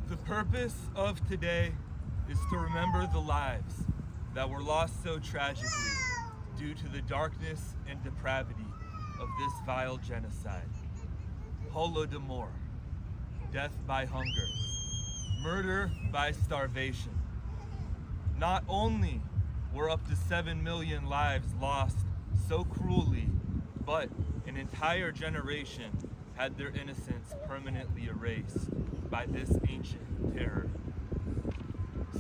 The purpose of today is to remember the lives that were lost so tragically due to the darkness and depravity of this vile genocide. Holodomor, death by hunger, murder by starvation. Not only were up to 7 million lives lost so cruelly, but an entire generation had their innocence permanently erased by this ancient terror.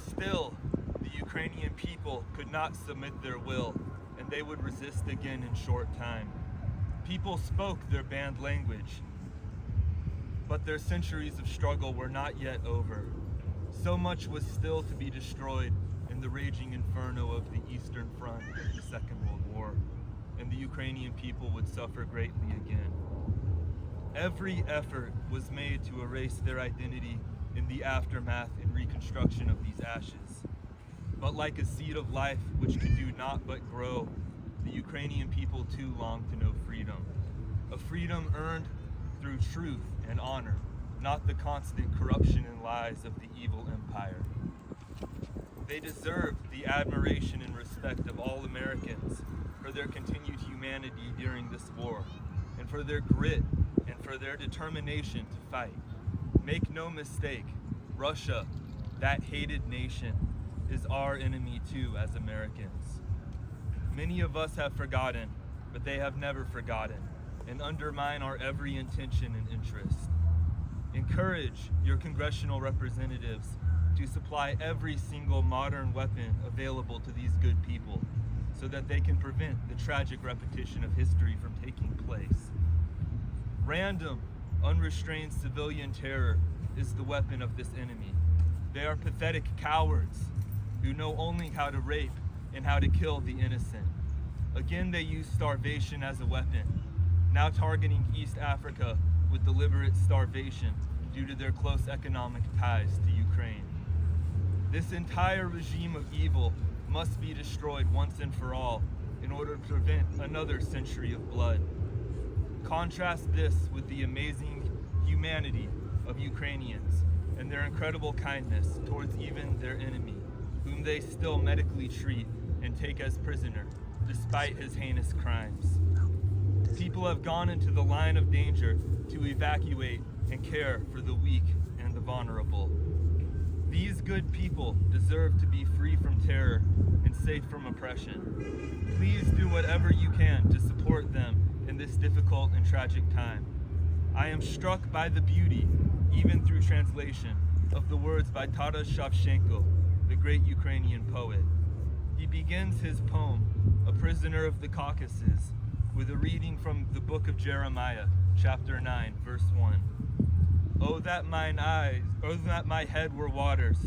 Still, the Ukrainian people could not submit their will, and they would resist again in short time. People spoke their banned language, but their centuries of struggle were not yet over. So much was still to be destroyed in the raging inferno of the Eastern Front of the Second World War, and the Ukrainian people would suffer greatly again. Every effort was made to erase their identity in the aftermath and reconstruction of these ashes. But like a seed of life which could do naught but grow, the Ukrainian people too longed to know freedom. A freedom earned through truth and honor, not the constant corruption and lies of the evil empire. They deserved the admiration and respect of all Americans for their continued humanity during this war, and for their grit and for their determination to fight. Make no mistake, Russia, that hated nation, is our enemy too as Americans. Many of us have forgotten, but they have never forgotten, and undermine our every intention and interest. Encourage your congressional representatives to supply every single modern weapon available to these good people so that they can prevent the tragic repetition of history from taking place. Random, unrestrained civilian terror is the weapon of this enemy. They are pathetic cowards who know only how to rape and how to kill the innocent. Again, they use starvation as a weapon, now targeting East Africa with deliberate starvation due to their close economic ties to Ukraine. This entire regime of evil must be destroyed once and for all in order to prevent another century of blood. Contrast this with the amazing humanity of Ukrainians and their incredible kindness towards even their enemy, whom they still medically treat and take as prisoner, despite his heinous crimes. People have gone into the line of danger to evacuate and care for the weak and the vulnerable. These good people deserve to be free from terror and safe from oppression. Please do whatever you can to support them in this difficult and tragic time. I am struck by the beauty, even through translation, of the words by Taras Shevchenko, the great Ukrainian poet. He begins his poem, A Prisoner of the Caucasus, with a reading from the book of Jeremiah, chapter 9, verse 1. Oh that my head were waters,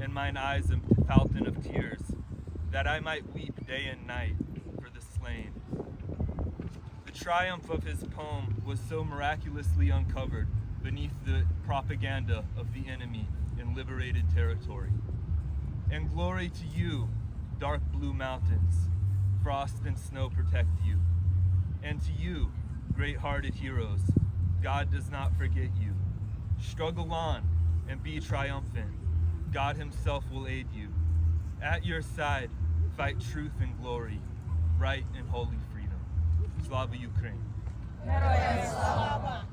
and mine eyes a fountain of tears, that I might weep day and night for the slain. The triumph of his poem was so miraculously uncovered beneath the propaganda of the enemy in liberated territory. And glory to you, dark blue mountains, frost and snow protect you. And to you, great-hearted heroes, God does not forget you. Struggle on and be triumphant. God himself will aid you. At your side, fight truth and glory, right and holy freedom. Slava Ukraine. Героям слава!